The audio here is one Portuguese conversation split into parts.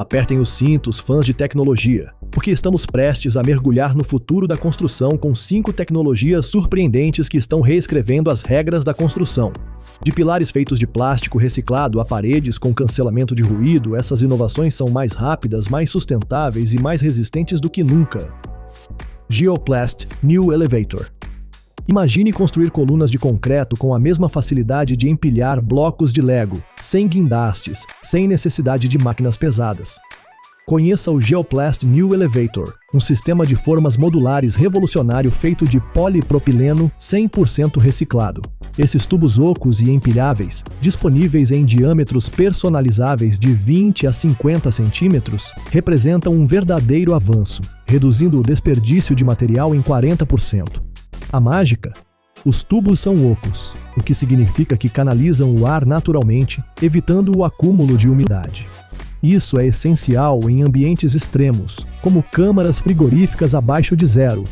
Apertem os cintos, fãs de tecnologia, porque estamos prestes a mergulhar no futuro da construção com 5 tecnologias surpreendentes que estão reescrevendo as regras da construção. De pilares feitos de plástico reciclado a paredes com cancelamento de ruído, essas inovações são mais rápidas, mais sustentáveis e mais resistentes do que nunca. Geoplast New Elevator. Imagine construir colunas de concreto com a mesma facilidade de empilhar blocos de Lego, sem guindastes, sem necessidade de máquinas pesadas. Conheça o Geoplast New Elevator, um sistema de formas modulares revolucionário feito de polipropileno 100% reciclado. Esses tubos ocos e empilháveis, disponíveis em diâmetros personalizáveis de 20 a 50 centímetros, representam um verdadeiro avanço, reduzindo o desperdício de material em 40%. A mágica? Os tubos são ocos, o que significa que canalizam o ar naturalmente, evitando o acúmulo de umidade. Isso é essencial em ambientes extremos, como câmaras frigoríficas abaixo de zero.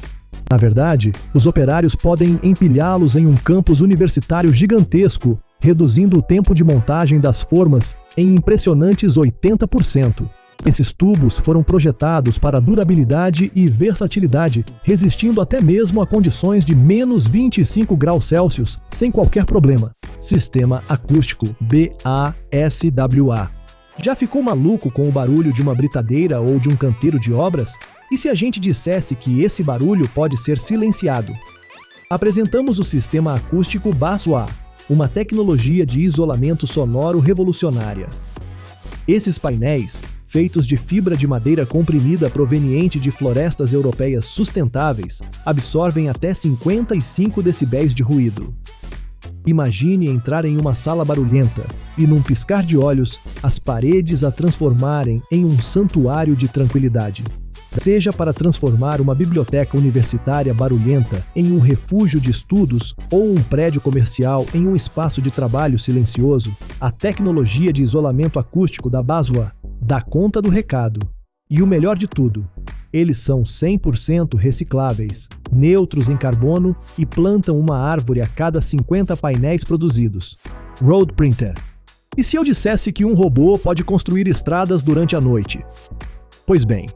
Na verdade, os operários podem empilhá-los em um campus universitário gigantesco, reduzindo o tempo de montagem das formas em impressionantes 80%. Esses tubos foram projetados para durabilidade e versatilidade, resistindo até mesmo a condições de menos 25 graus Celsius sem qualquer problema. Sistema acústico BASWA. Já ficou maluco com o barulho de uma britadeira ou de um canteiro de obras? E se a gente dissesse que esse barulho pode ser silenciado? Apresentamos o sistema acústico BASWA, uma tecnologia de isolamento sonoro revolucionária. Esses painéis, feitos de fibra de madeira comprimida proveniente de florestas europeias sustentáveis, absorvem até 55 decibéis de ruído. Imagine entrar em uma sala barulhenta e, num piscar de olhos, as paredes a transformarem em um santuário de tranquilidade. Seja para transformar uma biblioteca universitária barulhenta em um refúgio de estudos ou um prédio comercial em um espaço de trabalho silencioso, a tecnologia de isolamento acústico da BASWA dá conta do recado. E o melhor de tudo, eles são 100% recicláveis, neutros em carbono e plantam uma árvore a cada 50 painéis produzidos. Road Printer. E se eu dissesse que um robô pode construir estradas durante a noite? Pois bem,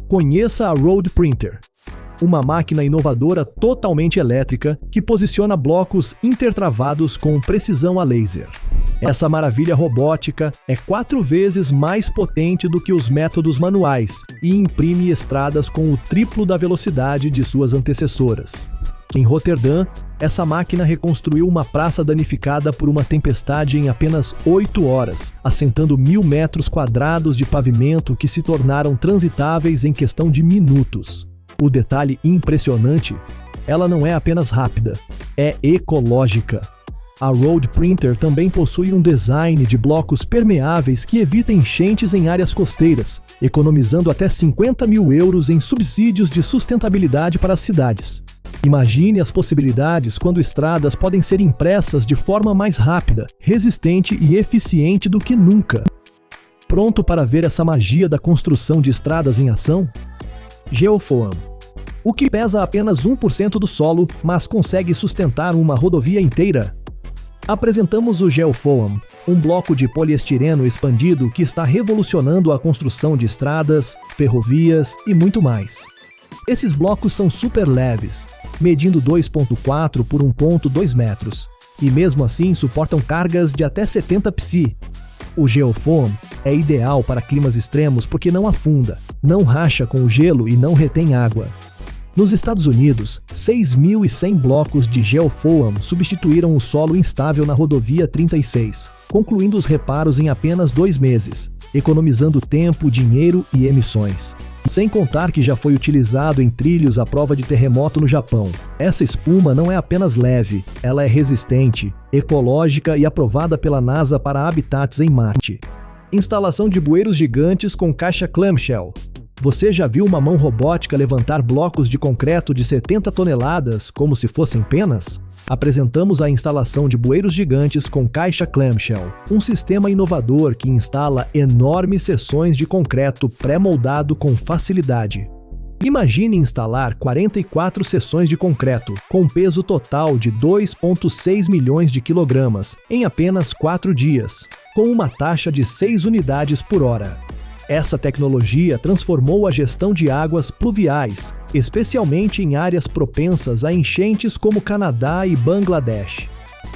conheça a Road Printer, uma máquina inovadora totalmente elétrica que posiciona blocos intertravados com precisão a laser. Essa maravilha robótica é 4 vezes mais potente do que os métodos manuais e imprime estradas com o triplo da velocidade de suas antecessoras. Em Roterdã, essa máquina reconstruiu uma praça danificada por uma tempestade em apenas 8 horas, assentando 1.000 metros quadrados de pavimento que se tornaram transitáveis em questão de minutos. O detalhe impressionante, ela não é apenas rápida, é ecológica. A Road Printer também possui um design de blocos permeáveis que evita enchentes em áreas costeiras, economizando até 50 mil euros em subsídios de sustentabilidade para as cidades. Imagine as possibilidades quando estradas podem ser impressas de forma mais rápida, resistente e eficiente do que nunca. Pronto para ver essa magia da construção de estradas em ação? Geofoam. O que pesa apenas 1% do solo, mas consegue sustentar uma rodovia inteira? Apresentamos o Geofoam, um bloco de poliestireno expandido que está revolucionando a construção de estradas, ferrovias e muito mais. Esses blocos são super leves, medindo 2,4 por 1,2 metros, e mesmo assim suportam cargas de até 70 psi. O Geofoam é ideal para climas extremos porque não afunda, não racha com o gelo e não retém água. Nos Estados Unidos, 6.100 blocos de Geofoam substituíram o solo instável na rodovia 36, concluindo os reparos em apenas 2 meses, economizando tempo, dinheiro e emissões. Sem contar que já foi utilizado em trilhos à prova de terremoto no Japão. Essa espuma não é apenas leve, ela é resistente, ecológica e aprovada pela NASA para habitats em Marte. Instalação de bueiros gigantes com caixa clamshell. Você já viu uma mão robótica levantar blocos de concreto de 70 toneladas como se fossem penas? Apresentamos a instalação de bueiros gigantes com caixa clamshell, um sistema inovador que instala enormes seções de concreto pré-moldado com facilidade. Imagine instalar 44 seções de concreto, com peso total de 2,6 milhões de quilogramas, em apenas 4 dias, com uma taxa de 6 unidades por hora. Essa tecnologia transformou a gestão de águas pluviais, especialmente em áreas propensas a enchentes como Canadá e Bangladesh.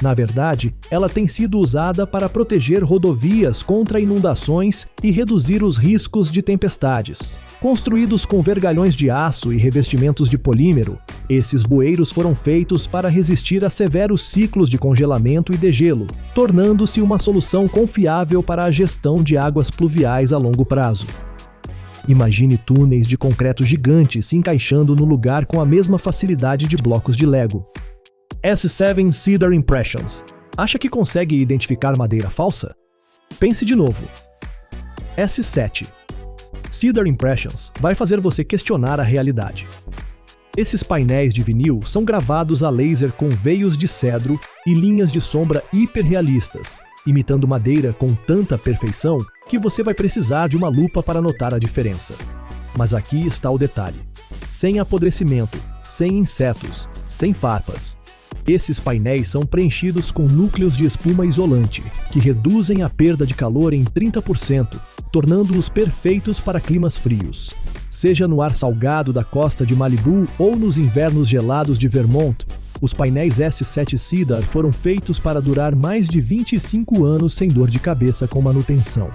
Na verdade, ela tem sido usada para proteger rodovias contra inundações e reduzir os riscos de tempestades. Construídos com vergalhões de aço e revestimentos de polímero, esses bueiros foram feitos para resistir a severos ciclos de congelamento e degelo, tornando-se uma solução confiável para a gestão de águas pluviais a longo prazo. Imagine túneis de concreto gigantes se encaixando no lugar com a mesma facilidade de blocos de Lego. S7 Cedar Impressions. Acha que consegue identificar madeira falsa? Pense de novo. S7 Cedar Impressions vai fazer você questionar a realidade. Esses painéis de vinil são gravados a laser com veios de cedro e linhas de sombra hiperrealistas, imitando madeira com tanta perfeição que você vai precisar de uma lupa para notar a diferença. Mas aqui está o detalhe: sem apodrecimento, sem insetos, sem farpas. Esses painéis são preenchidos com núcleos de espuma isolante, que reduzem a perda de calor em 30%, tornando-os perfeitos para climas frios. Seja no ar salgado da costa de Malibu ou nos invernos gelados de Vermont, os painéis S7 Cedar foram feitos para durar mais de 25 anos sem dor de cabeça com manutenção.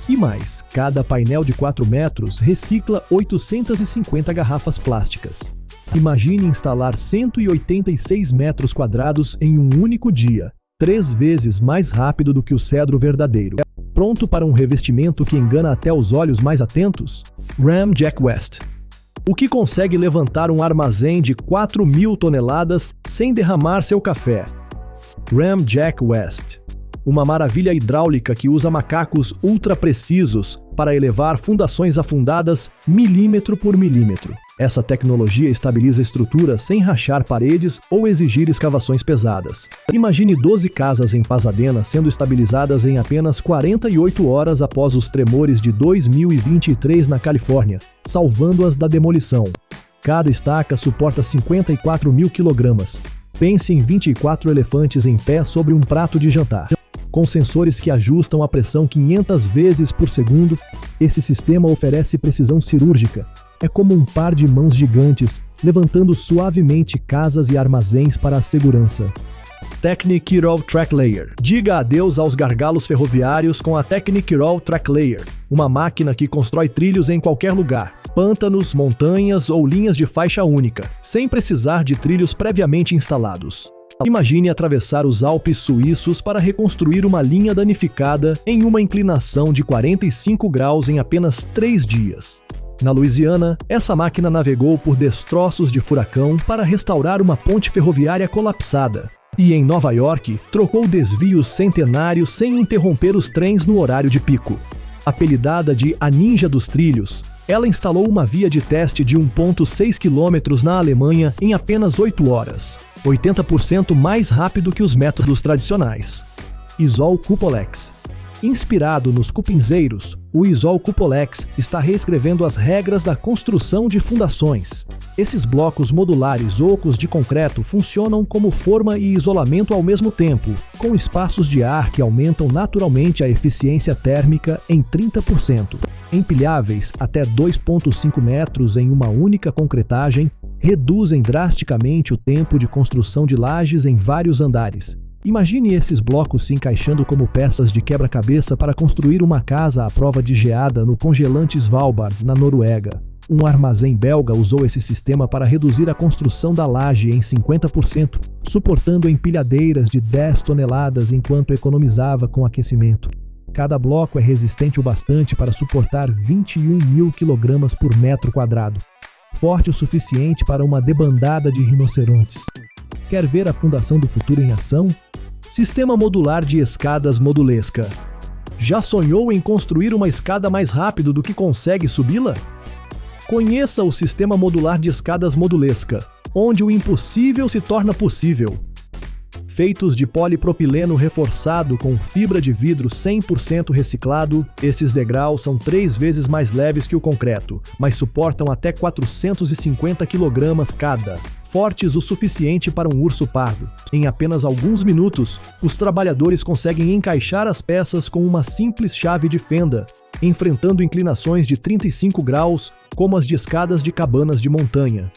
E mais, cada painel de 4 metros recicla 850 garrafas plásticas. Imagine instalar 186 metros quadrados em um único dia, 3 vezes mais rápido do que o cedro verdadeiro. Pronto para um revestimento que engana até os olhos mais atentos? Ram Jack West. O que consegue levantar um armazém de 4.000 toneladas sem derramar seu café? Ram Jack West. Uma maravilha hidráulica que usa macacos ultra precisos para elevar fundações afundadas milímetro por milímetro. Essa tecnologia estabiliza estruturas sem rachar paredes ou exigir escavações pesadas. Imagine 12 casas em Pasadena sendo estabilizadas em apenas 48 horas após os tremores de 2023 na Califórnia, salvando-as da demolição. Cada estaca suporta 54.000 quilogramas. Pense em 24 elefantes em pé sobre um prato de jantar. Com sensores que ajustam a pressão 500 vezes por segundo, esse sistema oferece precisão cirúrgica. É como um par de mãos gigantes, levantando suavemente casas e armazéns para a segurança. Technic Roll Track Layer. Diga adeus aos gargalos ferroviários com a Technic Roll Track Layer, uma máquina que constrói trilhos em qualquer lugar, pântanos, montanhas ou linhas de faixa única, sem precisar de trilhos previamente instalados. Imagine atravessar os Alpes suíços para reconstruir uma linha danificada em uma inclinação de 45 graus em apenas 3 dias. Na Louisiana, essa máquina navegou por destroços de furacão para restaurar uma ponte ferroviária colapsada. E em Nova York, trocou desvios centenários sem interromper os trens no horário de pico. Apelidada de a Ninja dos Trilhos, ela instalou uma via de teste de 1,6 km na Alemanha em apenas 8 horas, 80% mais rápido que os métodos tradicionais. Isol Cupolex. Inspirado nos cupinzeiros, o Isol Cupolex está reescrevendo as regras da construção de fundações. Esses blocos modulares ocos de concreto funcionam como forma e isolamento ao mesmo tempo, com espaços de ar que aumentam naturalmente a eficiência térmica em 30%. Empilháveis até 2,5 metros em uma única concretagem, reduzem drasticamente o tempo de construção de lajes em vários andares. Imagine esses blocos se encaixando como peças de quebra-cabeça para construir uma casa à prova de geada no congelante Svalbard, na Noruega. Um armazém belga usou esse sistema para reduzir a construção da laje em 50%, suportando empilhadeiras de 10 toneladas enquanto economizava com aquecimento. Cada bloco é resistente o bastante para suportar 21.000 kg por metro quadrado, forte o suficiente para uma debandada de rinocerontes. Quer ver a fundação do futuro em ação? Sistema modular de escadas Modulesca. Já sonhou em construir uma escada mais rápido do que consegue subi-la? Conheça o Sistema Modular de Escadas Modulesca, onde o impossível se torna possível. Feitos de polipropileno reforçado com fibra de vidro 100% reciclado, esses degraus são 3 vezes mais leves que o concreto, mas suportam até 450 kg cada. fortes o suficiente para um urso pardo. Em apenas alguns minutos, os trabalhadores conseguem encaixar as peças com uma simples chave de fenda, enfrentando inclinações de 35 graus, como as de escadas de cabanas de montanha.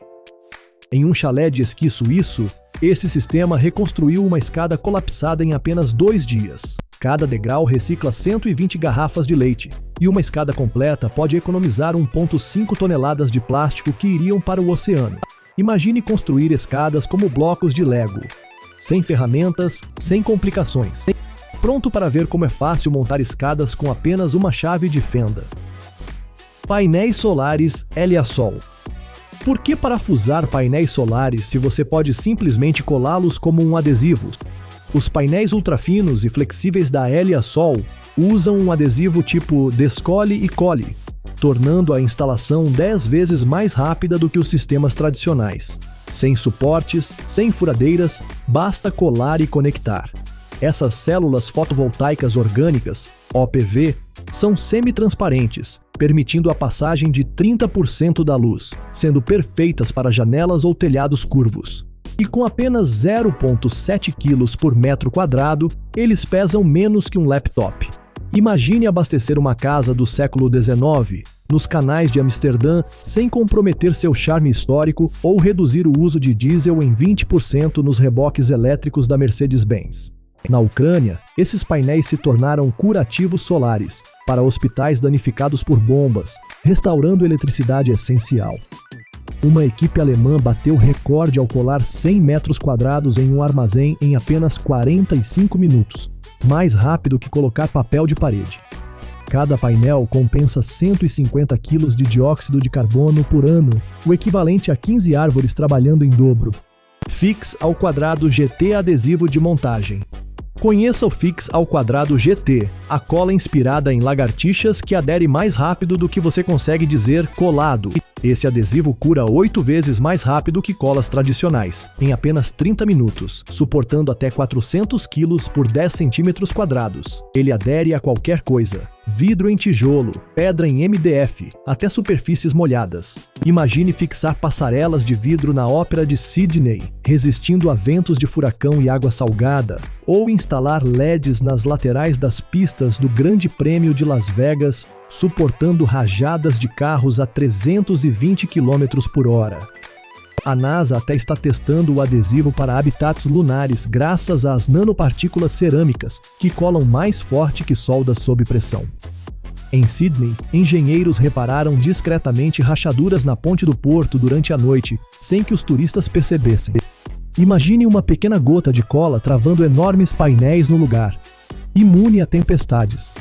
Em um chalé de esqui suíço, esse sistema reconstruiu uma escada colapsada em apenas 2 dias. Cada degrau recicla 120 garrafas de leite, e uma escada completa pode economizar 1,5 toneladas de plástico que iriam para o oceano. Imagine construir escadas como blocos de Lego, sem ferramentas, sem complicações. Pronto para ver como é fácil montar escadas com apenas uma chave de fenda. Painéis solares Eliasol. Por que parafusar painéis solares se você pode simplesmente colá-los como um adesivo? Os painéis ultrafinos e flexíveis da Eliasol usam um adesivo tipo descole e cole, tornando a instalação 10 vezes mais rápida do que os sistemas tradicionais. Sem suportes, sem furadeiras, basta colar e conectar. Essas células fotovoltaicas orgânicas, OPV, são semi-transparentes, permitindo a passagem de 30% da luz, sendo perfeitas para janelas ou telhados curvos. E com apenas 0,7 kg por metro quadrado, eles pesam menos que um laptop. Imagine abastecer uma casa do século XIX, nos canais de Amsterdã, sem comprometer seu charme histórico ou reduzir o uso de diesel em 20% nos reboques elétricos da Mercedes-Benz. Na Ucrânia, esses painéis se tornaram curativos solares para hospitais danificados por bombas, restaurando eletricidade essencial. Uma equipe alemã bateu recorde ao colar 100 metros quadrados em um armazém em apenas 45 minutos, mais rápido que colocar papel de parede. Cada painel compensa 150 kg de dióxido de carbono por ano, o equivalente a 15 árvores trabalhando em dobro. Fix ao quadrado GT adesivo de montagem. Conheça o Fix ao quadrado GT, a cola inspirada em lagartixas que adere mais rápido do que você consegue dizer colado. Esse adesivo cura 8 vezes mais rápido que colas tradicionais, em apenas 30 minutos, suportando até 400 kg por 10 centímetros quadrados. Ele adere a qualquer coisa. Vidro em tijolo, pedra em MDF, até superfícies molhadas. Imagine fixar passarelas de vidro na Ópera de Sydney, resistindo a ventos de furacão e água salgada, ou instalar LEDs nas laterais das pistas do Grande Prêmio de Las Vegas, suportando rajadas de carros a 320 km por hora. A NASA até está testando o adesivo para habitats lunares graças às nanopartículas cerâmicas, que colam mais forte que soldas sob pressão. Em Sydney, engenheiros repararam discretamente rachaduras na ponte do porto durante a noite, sem que os turistas percebessem. Imagine uma pequena gota de cola travando enormes painéis no lugar. Imune a tempestades.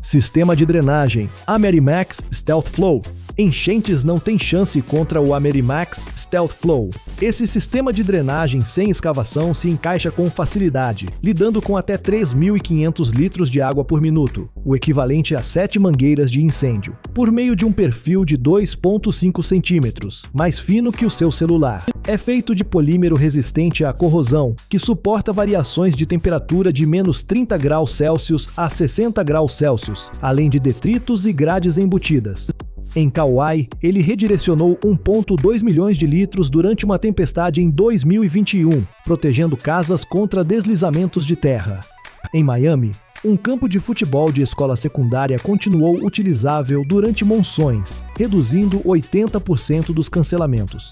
Sistema de drenagem Amerimax Stealth Flow. Enchentes não têm chance contra o Amerimax Stealth Flow. Esse sistema de drenagem sem escavação se encaixa com facilidade, lidando com até 3.500 litros de água por minuto, o equivalente a 7 mangueiras de incêndio, por meio de um perfil de 2,5 centímetros, mais fino que o seu celular. É feito de polímero resistente à corrosão, que suporta variações de temperatura de menos 30 graus Celsius a 60 graus Celsius, além de detritos e grades embutidas. Em Kauai, ele redirecionou 1,2 milhões de litros durante uma tempestade em 2021, protegendo casas contra deslizamentos de terra. Em Miami, um campo de futebol de escola secundária continuou utilizável durante monções, reduzindo 80% dos cancelamentos.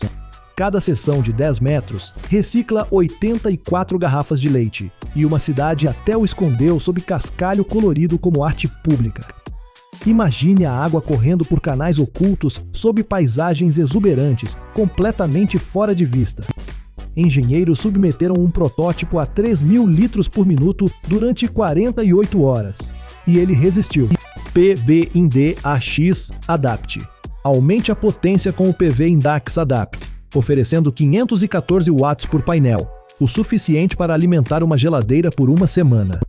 Cada seção de 10 metros recicla 84 garrafas de leite, e uma cidade até o escondeu sob cascalho colorido como arte pública. Imagine a água correndo por canais ocultos sob paisagens exuberantes, completamente fora de vista. Engenheiros submeteram um protótipo a 3.000 litros por minuto durante 48 horas. E ele resistiu. PV Inde AX Adapt. Aumente a potência com o PV Indax Adapt, oferecendo 514 watts por painel, o suficiente para alimentar uma geladeira por uma semana.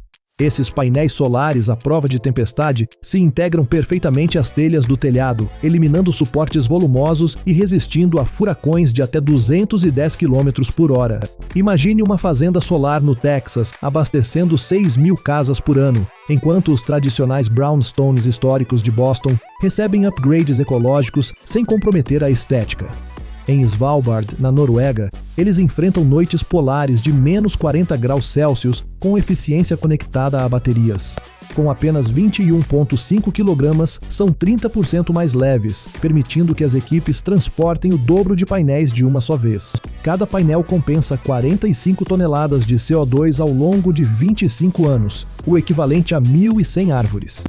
Esses painéis solares à prova de tempestade se integram perfeitamente às telhas do telhado, eliminando suportes volumosos e resistindo a furacões de até 210 km por hora. Imagine uma fazenda solar no Texas abastecendo 6.000 casas por ano, enquanto os tradicionais brownstones históricos de Boston recebem upgrades ecológicos sem comprometer a estética. Em Svalbard, na Noruega, Eles enfrentam noites polares de menos 40 graus Celsius com eficiência conectada a baterias. Com apenas 21,5 kg, são 30% mais leves, permitindo que as equipes transportem o dobro de painéis de uma só vez. Cada painel compensa 45 toneladas de CO2 ao longo de 25 anos, o equivalente a 1.100 árvores.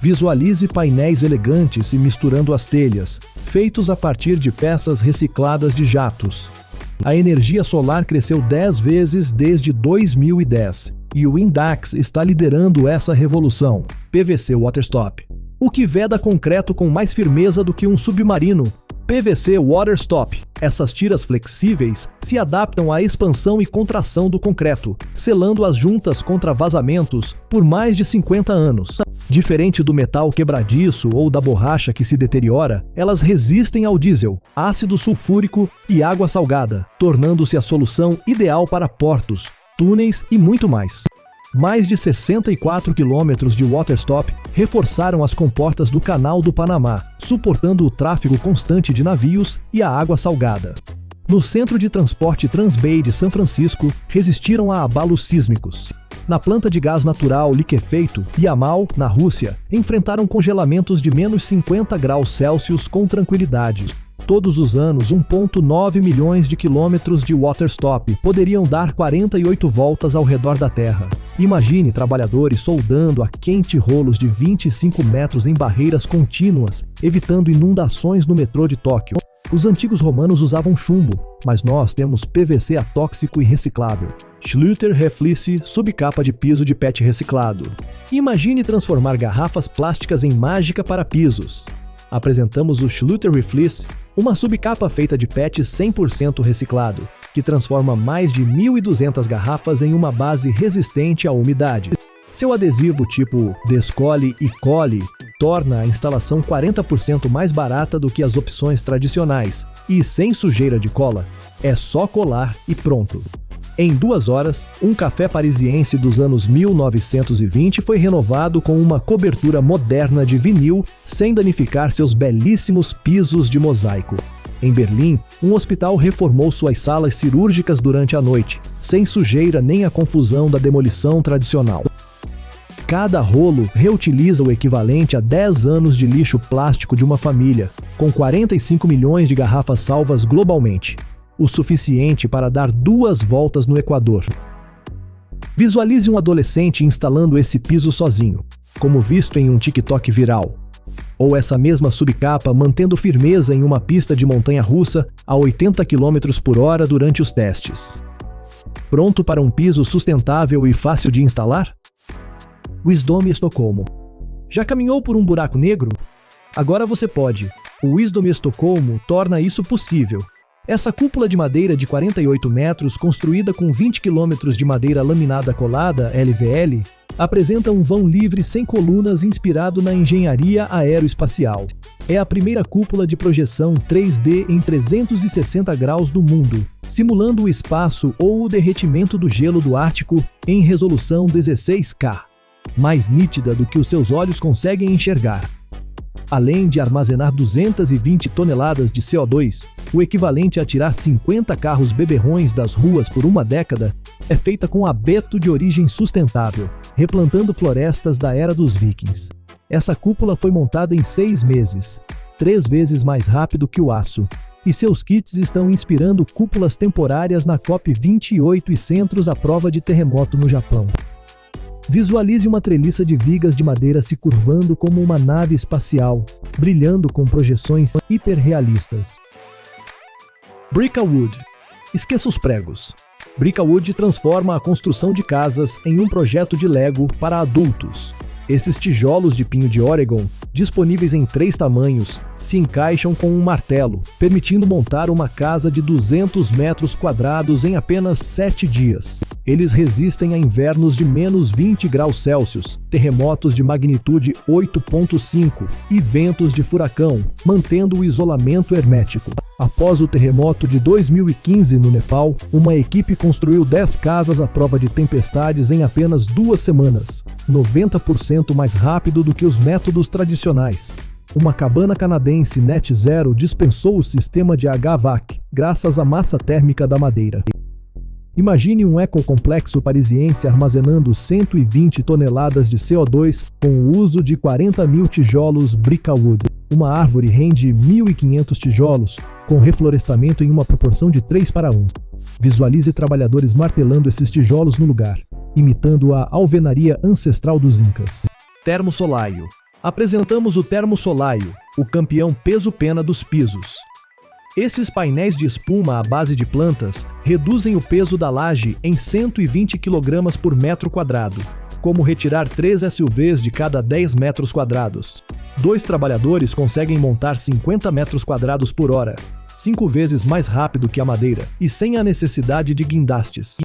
Visualize painéis elegantes e misturando as telhas, feitos a partir de peças recicladas de jatos. A energia solar cresceu 10 vezes desde 2010, e o Indax está liderando essa revolução. PVC Waterstop. O que veda concreto com mais firmeza do que um submarino? PVC Waterstop. Essas tiras flexíveis se adaptam à expansão e contração do concreto, selando as juntas contra vazamentos por mais de 50 anos. Diferente do metal quebradiço ou da borracha que se deteriora, elas resistem ao diesel, ácido sulfúrico e água salgada, tornando-se a solução ideal para portos, túneis e muito mais. Mais de 64 quilômetros de waterstop reforçaram as comportas do Canal do Panamá, suportando o tráfego constante de navios e a água salgada. No Centro de Transporte Transbay de São Francisco, resistiram a abalos sísmicos. Na planta de gás natural liquefeito, Yamal, na Rússia, enfrentaram congelamentos de menos 50 graus Celsius com tranquilidade. Todos os anos, 1,9 milhões de quilômetros de waterstop poderiam dar 48 voltas ao redor da Terra. Imagine trabalhadores soldando a quente rolos de 25 metros em barreiras contínuas, evitando inundações no metrô de Tóquio. Os antigos romanos usavam chumbo, mas nós temos PVC atóxico e reciclável. Schluter Reflice, subcapa de piso de PET reciclado. Imagine transformar garrafas plásticas em mágica para pisos. Apresentamos o Schluter Reflice, uma subcapa feita de PET 100% reciclado, que transforma mais de 1.200 garrafas em uma base resistente à umidade. Seu adesivo tipo Descole e Cole torna a instalação 40% mais barata do que as opções tradicionais e sem sujeira de cola. É só colar e pronto. Em 2 horas, um café parisiense dos anos 1920 foi renovado com uma cobertura moderna de vinil sem danificar seus belíssimos pisos de mosaico. Em Berlim, um hospital reformou suas salas cirúrgicas durante a noite, sem sujeira nem a confusão da demolição tradicional. Cada rolo reutiliza o equivalente a 10 anos de lixo plástico de uma família, com 45 milhões de garrafas salvas globalmente. O suficiente para dar 2 voltas no Equador. Visualize um adolescente instalando esse piso sozinho, como visto em um TikTok viral. Ou essa mesma subcapa mantendo firmeza em uma pista de montanha-russa a 80 km por hora durante os testes. Pronto para um piso sustentável e fácil de instalar? Wisdom Estocolmo. Já caminhou por um buraco negro? Agora você pode. O Wisdom Estocolmo torna isso possível. Essa cúpula de madeira de 48 metros, construída com 20 km de madeira laminada colada, LVL, apresenta um vão livre sem colunas inspirado na engenharia aeroespacial. É a primeira cúpula de projeção 3D em 360 graus do mundo, simulando o espaço ou o derretimento do gelo do Ártico em resolução 16K, mais nítida do que os seus olhos conseguem enxergar. Além de armazenar 220 toneladas de CO2, o equivalente a tirar 50 carros beberrões das ruas por uma década, é feita com abeto de origem sustentável, replantando florestas da era dos vikings. Essa cúpula foi montada em 6 meses, 3 vezes mais rápido que o aço, e seus kits estão inspirando cúpulas temporárias na COP28 e centros à prova de terremoto no Japão. Visualize uma treliça de vigas de madeira se curvando como uma nave espacial, brilhando com projeções hiperrealistas. Bricawood. Esqueça os pregos. Bricawood transforma a construção de casas em um projeto de Lego para adultos. Esses tijolos de pinho de Oregon, disponíveis em 3 tamanhos, se encaixam com um martelo, permitindo montar uma casa de 200 metros quadrados em apenas 7 dias. Eles resistem a invernos de menos 20 graus Celsius, terremotos de magnitude 8,5 e ventos de furacão, mantendo o isolamento hermético. Após o terremoto de 2015 no Nepal, uma equipe construiu 10 casas à prova de tempestades em apenas 2 semanas, 90% mais rápido do que os métodos tradicionais. Uma cabana canadense Net Zero dispensou o sistema de HVAC, graças à massa térmica da madeira. Imagine um ecocomplexo parisiense armazenando 120 toneladas de CO2 com o uso de 40 mil tijolos Bricawood. Uma árvore rende 1.500 tijolos, com reflorestamento em uma proporção de 3:1. Visualize trabalhadores martelando esses tijolos no lugar, imitando a alvenaria ancestral dos Incas. Termosolaio. Apresentamos o Termosolaio, o campeão peso-pena dos pisos. Esses painéis de espuma à base de plantas reduzem o peso da laje em 120 kg por metro quadrado, como retirar 3 SUVs de cada 10 metros quadrados. 2 trabalhadores conseguem montar 50 metros quadrados por hora, 5 vezes mais rápido que a madeira e sem a necessidade de guindastes.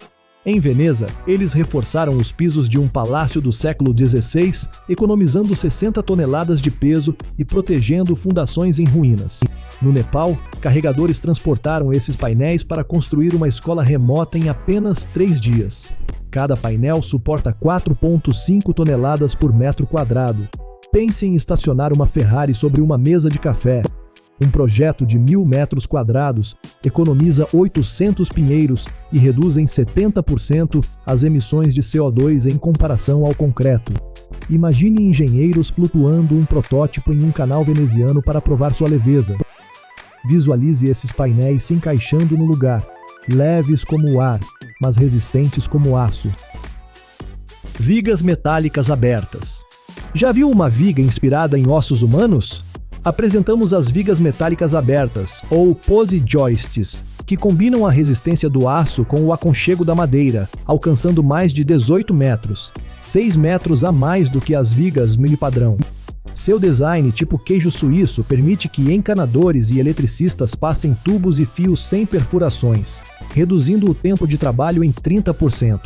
Em Veneza, eles reforçaram os pisos de um palácio do século XVI, economizando 60 toneladas de peso e protegendo fundações em ruínas. No Nepal, carregadores transportaram esses painéis para construir uma escola remota em apenas 3 dias. Cada painel suporta 4,5 toneladas por metro quadrado. Pense em estacionar uma Ferrari sobre uma mesa de café. Um projeto de 1.000 metros quadrados economiza 800 pinheiros e reduz em 70% as emissões de CO2 em comparação ao concreto. Imagine engenheiros flutuando um protótipo em um canal veneziano para provar sua leveza. Visualize esses painéis se encaixando no lugar, leves como o ar, mas resistentes como aço. Vigas metálicas abertas. Já viu uma viga inspirada em ossos humanos? Apresentamos as vigas metálicas abertas, ou pose joists, que combinam a resistência do aço com o aconchego da madeira, alcançando mais de 18 metros, 6 metros a mais do que as vigas mini-padrão. Seu design tipo queijo suíço permite que encanadores e eletricistas passem tubos e fios sem perfurações, reduzindo o tempo de trabalho em 30%.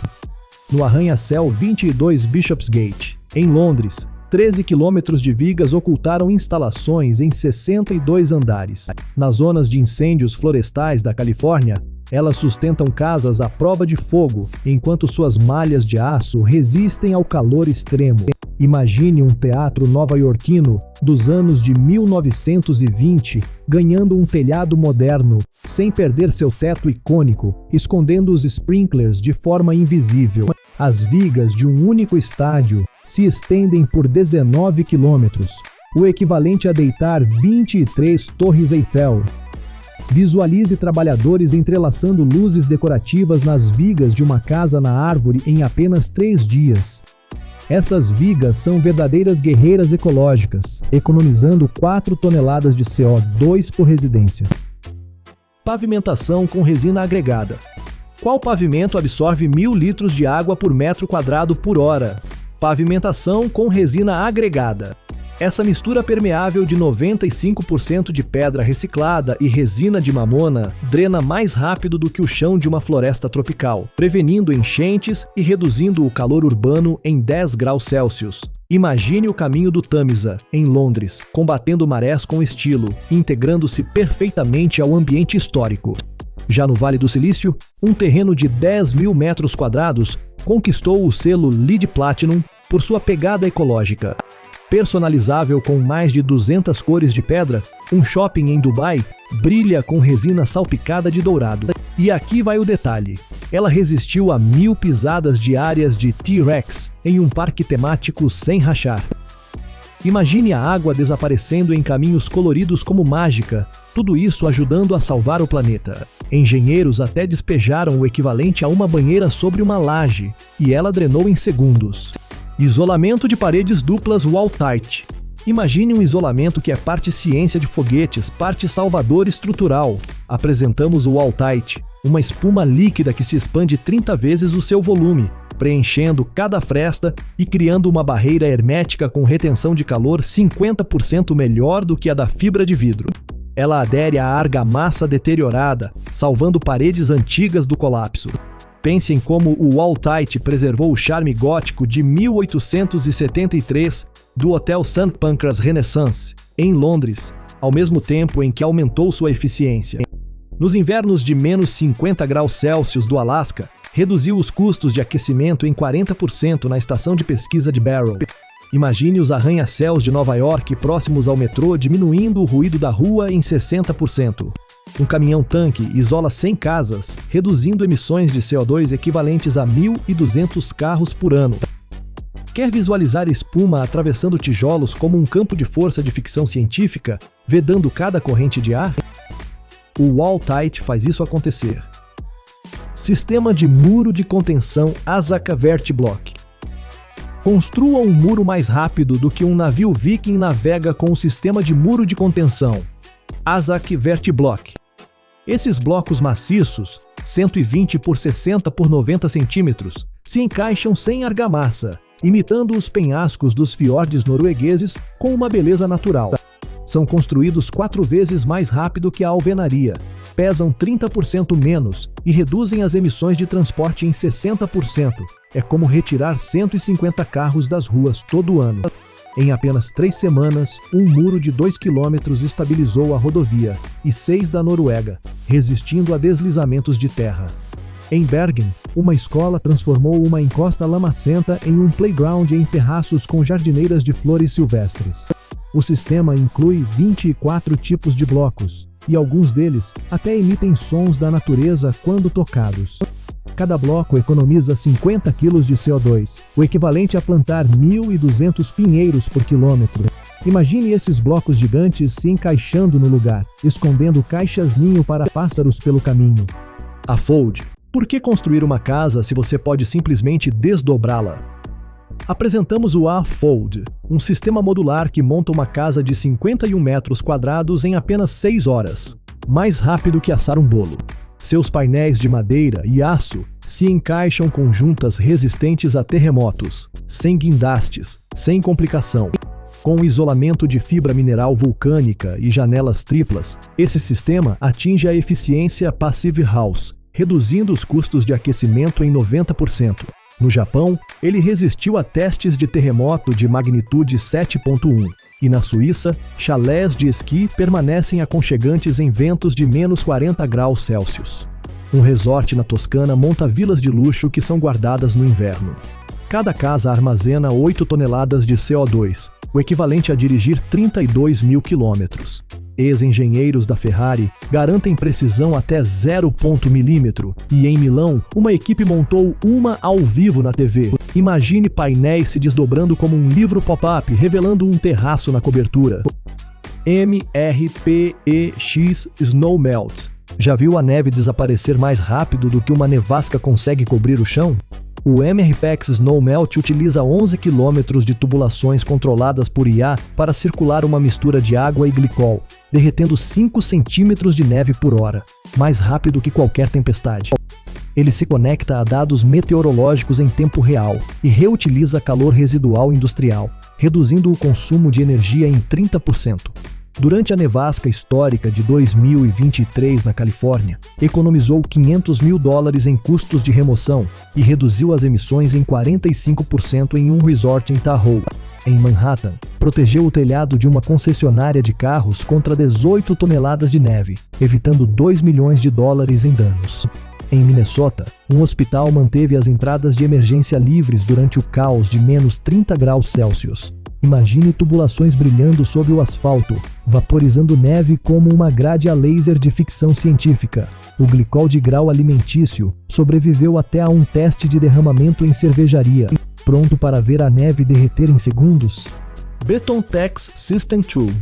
No arranha-céu 22 Bishopsgate, em Londres, 13 quilômetros de vigas ocultaram instalações em 62 andares. Nas zonas de incêndios florestais da Califórnia, elas sustentam casas à prova de fogo, enquanto suas malhas de aço resistem ao calor extremo. Imagine um teatro nova-iorquino dos anos de 1920 ganhando um telhado moderno, sem perder seu teto icônico, escondendo os sprinklers de forma invisível. As vigas de um único estádio se estendem por 19 quilômetros, o equivalente a deitar 23 Torres Eiffel. Visualize trabalhadores entrelaçando luzes decorativas nas vigas de uma casa na árvore em apenas 3 dias. Essas vigas são verdadeiras guerreiras ecológicas, economizando 4 toneladas de CO2 por residência. Pavimentação com resina agregada. Qual pavimento absorve 1.000 litros de água por metro quadrado por hora? Pavimentação com resina agregada. Essa mistura permeável de 95% de pedra reciclada e resina de mamona drena mais rápido do que o chão de uma floresta tropical, prevenindo enchentes e reduzindo o calor urbano em 10 graus Celsius. Imagine o caminho do Tamisa, em Londres, combatendo marés com estilo, integrando-se perfeitamente ao ambiente histórico. Já no Vale do Silício, um terreno de 10.000 metros quadrados conquistou o selo LEED Platinum por sua pegada ecológica. Personalizável com mais de 200 cores de pedra, um shopping em Dubai brilha com resina salpicada de dourado. E aqui vai o detalhe: ela resistiu a 1.000 pisadas diárias de T-Rex em um parque temático sem rachar. Imagine a água desaparecendo em caminhos coloridos como mágica, tudo isso ajudando a salvar o planeta. Engenheiros até despejaram o equivalente a uma banheira sobre uma laje, e ela drenou em segundos. Isolamento de paredes duplas wall-tight. Imagine um isolamento que é parte ciência de foguetes, parte salvador estrutural. Apresentamos o wall-tight, uma espuma líquida que se expande 30 vezes o seu volume, preenchendo cada fresta e criando uma barreira hermética com retenção de calor 50% melhor do que a da fibra de vidro. Ela adere à argamassa deteriorada, salvando paredes antigas do colapso. Pense em como o wall-tight preservou o charme gótico de 1873 do Hotel St. Pancras Renaissance, em Londres, ao mesmo tempo em que aumentou sua eficiência. Nos invernos de menos 50 graus Celsius do Alasca, reduziu os custos de aquecimento em 40% na estação de pesquisa de Barrow. Imagine os arranha-céus de Nova York próximos ao metrô diminuindo o ruído da rua em 60%. Um caminhão-tanque isola 100 casas, reduzindo emissões de CO2 equivalentes a 1.200 carros por ano. Quer visualizar espuma atravessando tijolos como um campo de força de ficção científica, vedando cada corrente de ar? O Wall-Tight faz isso acontecer. Sistema de muro de contenção ASAC Vertiblock. Construa um muro mais rápido do que um navio viking navega com o sistema de muro de contenção ASAC Vertiblock. Esses blocos maciços, 120 por 60 por 90 centímetros, se encaixam sem argamassa, imitando os penhascos dos fiordes noruegueses com uma beleza natural. São construídos 4 vezes mais rápido que a alvenaria, pesam 30% menos e reduzem as emissões de transporte em 60%. É como retirar 150 carros das ruas todo ano. Em apenas 3 semanas, um muro de 2 quilômetros estabilizou a rodovia e 6 da Noruega, resistindo a deslizamentos de terra. Em Bergen, uma escola transformou uma encosta lamacenta em um playground em terraços com jardineiras de flores silvestres. O sistema inclui 24 tipos de blocos, e alguns deles até emitem sons da natureza quando tocados. Cada bloco economiza 50 kg de CO2, o equivalente a plantar 1.200 pinheiros por quilômetro. Imagine esses blocos gigantes se encaixando no lugar, escondendo caixas-ninho para pássaros pelo caminho. A Fold. Por que construir uma casa se você pode simplesmente desdobrá-la? Apresentamos o A-Fold, um sistema modular que monta uma casa de 51 metros quadrados em apenas 6 horas, mais rápido que assar um bolo. Seus painéis de madeira e aço se encaixam com juntas resistentes a terremotos, sem guindastes, sem complicação. Com isolamento de fibra mineral vulcânica e janelas triplas, esse sistema atinge a eficiência Passive House, reduzindo os custos de aquecimento em 90%. No Japão, ele resistiu a testes de terremoto de magnitude 7.1. E na Suíça, chalés de esqui permanecem aconchegantes em ventos de menos 40 graus Celsius. Um resort na Toscana monta vilas de luxo que são guardadas no inverno. Cada casa armazena 8 toneladas de CO2, o equivalente a dirigir 32 mil quilômetros. Ex-engenheiros da Ferrari garantem precisão até 0 milímetro, e em Milão, uma equipe montou uma ao vivo na TV. Imagine painéis se desdobrando como um livro pop-up, revelando um terraço na cobertura. MRPEX Snowmelt. Já viu a neve desaparecer mais rápido do que uma nevasca consegue cobrir o chão? O MRPEX Snowmelt utiliza 11 km de tubulações controladas por IA para circular uma mistura de água e glicol, derretendo 5 centímetros de neve por hora, mais rápido que qualquer tempestade. Ele se conecta a dados meteorológicos em tempo real e reutiliza calor residual industrial, reduzindo o consumo de energia em 30%. Durante a nevasca histórica de 2023 na Califórnia, economizou $500 mil em custos de remoção e reduziu as emissões em 45% em um resort em Tahoe. Em Manhattan, protegeu o telhado de uma concessionária de carros contra 18 toneladas de neve, evitando $2 milhões em danos. Em Minnesota, um hospital manteve as entradas de emergência livres durante o caos de menos 30 graus Celsius. Imagine tubulações brilhando sob o asfalto, vaporizando neve como uma grade a laser de ficção científica. O glicol de grau alimentício sobreviveu até a um teste de derramamento em cervejaria, pronto para ver a neve derreter em segundos. Betontech System 2.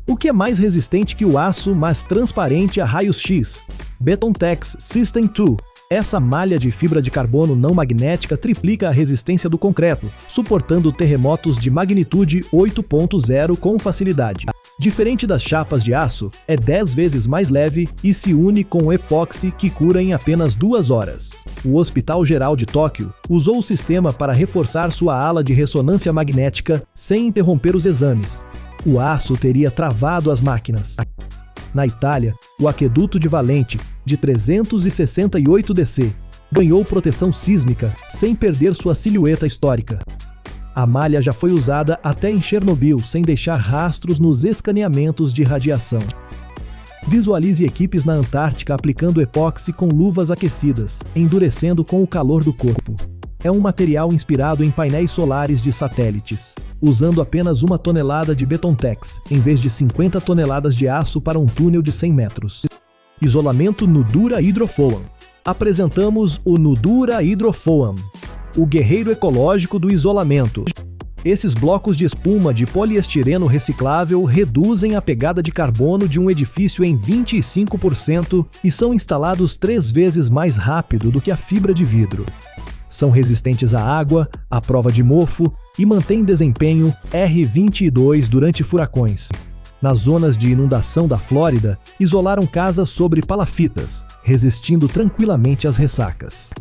O que é mais resistente que o aço, mas transparente a raios X? Betontech System 2. Essa malha de fibra de carbono não magnética triplica a resistência do concreto, suportando terremotos de magnitude 8.0 com facilidade. Diferente das chapas de aço, é 10 vezes mais leve e se une com o epóxi que cura em apenas 2 horas. O Hospital Geral de Tóquio usou o sistema para reforçar sua ala de ressonância magnética sem interromper os exames. O aço teria travado as máquinas. Na Itália, o aqueduto de Valente, de 368 DC, ganhou proteção sísmica sem perder sua silhueta histórica. A malha já foi usada até em Chernobyl sem deixar rastros nos escaneamentos de radiação. Visualize equipes na Antártica aplicando epóxi com luvas aquecidas, endurecendo com o calor do corpo. é um material inspirado em painéis solares de satélites, usando apenas 1 tonelada de Betontex, em vez de 50 toneladas de aço para um túnel de 100 metros. Isolamento Nudura Hydrofoam. Apresentamos o Nudura Hydrofoam, o guerreiro ecológico do isolamento. Esses blocos de espuma de poliestireno reciclável reduzem a pegada de carbono de um edifício em 25% e são instalados 3 vezes mais rápido do que a fibra de vidro. São resistentes à água, à prova de mofo e mantêm desempenho R22 durante furacões. Nas zonas de inundação da Flórida, isolaram casas sobre palafitas, resistindo tranquilamente às ressacas.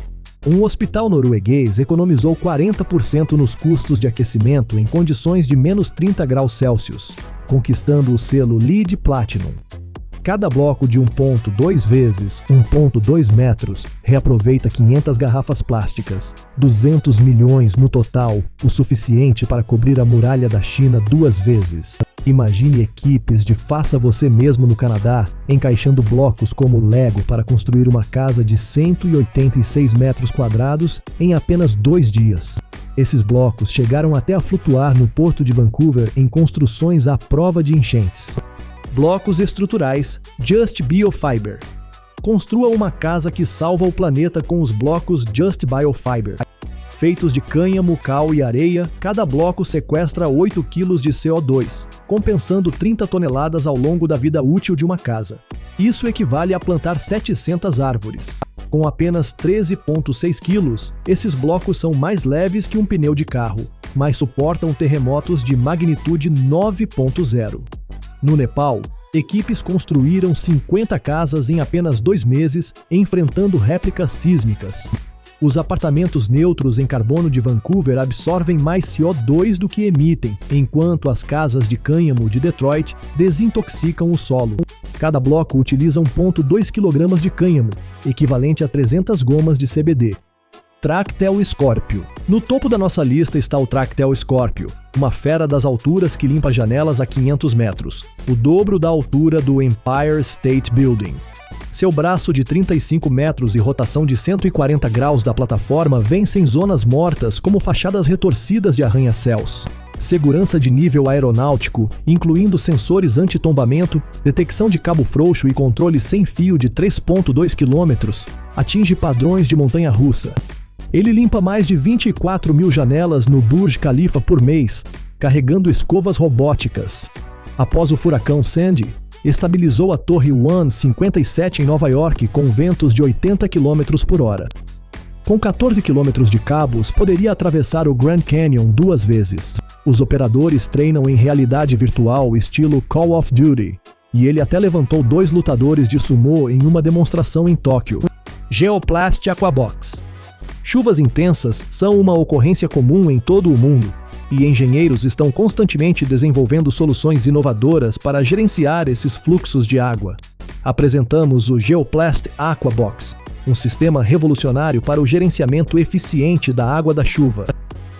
Um hospital norueguês economizou 40% nos custos de aquecimento em condições de menos 30 graus Celsius, conquistando o selo LEED Platinum. Cada bloco de 1,2 vezes 1,2 metros reaproveita 500 garrafas plásticas, 200 milhões no total, o suficiente para cobrir a muralha da China 2 vezes. Imagine equipes de faça você mesmo no Canadá encaixando blocos como Lego para construir uma casa de 186 metros quadrados em apenas 2 dias. Esses blocos chegaram até a flutuar no porto de Vancouver em construções à prova de enchentes. Blocos estruturais Just Biofiber. Construa uma casa que salva o planeta com os blocos Just Biofiber. Feitos de cânhamo, cal e areia, cada bloco sequestra 8 kg de CO2, compensando 30 toneladas ao longo da vida útil de uma casa. Isso equivale a plantar 700 árvores. Com apenas 13,6 kg, esses blocos são mais leves que um pneu de carro, mas suportam terremotos de magnitude 9,0. No Nepal, equipes construíram 50 casas em apenas 2 meses, enfrentando réplicas sísmicas. Os apartamentos neutros em carbono de Vancouver absorvem mais CO2 do que emitem, enquanto as casas de cânhamo de Detroit desintoxicam o solo. Cada bloco utiliza 1,2 kg de cânhamo, equivalente a 300 gomas de CBD. Tractel Scorpio. No topo da nossa lista está o Tractel Scorpio, uma fera das alturas que limpa janelas a 500 metros, o dobro da altura do Empire State Building. Seu braço de 35 metros e rotação de 140 graus da plataforma vencem zonas mortas como fachadas retorcidas de arranha-céus. Segurança de nível aeronáutico, incluindo sensores anti-tombamento, detecção de cabo frouxo e controle sem fio de 3,2 km, atinge padrões de montanha-russa. Ele limpa mais de 24 mil janelas no Burj Khalifa por mês, carregando escovas robóticas. Após o furacão Sandy, estabilizou a Torre One 57 em Nova York com ventos de 80 km por hora. Com 14 km de cabos, poderia atravessar o Grand Canyon 2 vezes. Os operadores treinam em realidade virtual estilo Call of Duty, e ele até levantou 2 lutadores de sumô em uma demonstração em Tóquio. Geoplast Aquabox. Chuvas intensas são uma ocorrência comum em todo o mundo, e engenheiros estão constantemente desenvolvendo soluções inovadoras para gerenciar esses fluxos de água. Apresentamos o Geoplast Aquabox, um sistema revolucionário para o gerenciamento eficiente da água da chuva.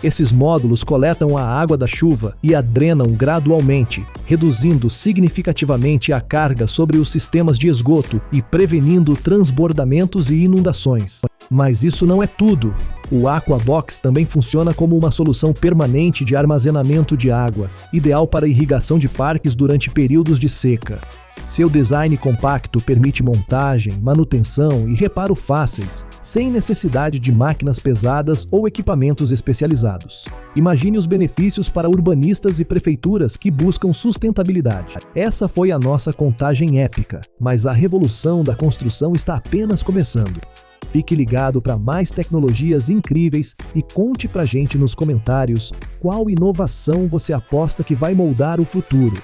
Esses módulos coletam a água da chuva e a drenam gradualmente, reduzindo significativamente a carga sobre os sistemas de esgoto e prevenindo transbordamentos e inundações. Mas isso não é tudo. O Aquabox também funciona como uma solução permanente de armazenamento de água, ideal para irrigação de parques durante períodos de seca. Seu design compacto permite montagem, manutenção e reparo fáceis, sem necessidade de máquinas pesadas ou equipamentos especializados. Imagine os benefícios para urbanistas e prefeituras que buscam sustentabilidade. Essa foi a nossa contagem épica, mas a revolução da construção está apenas começando. Fique ligado para mais tecnologias incríveis e conte pra gente nos comentários qual inovação você aposta que vai moldar o futuro.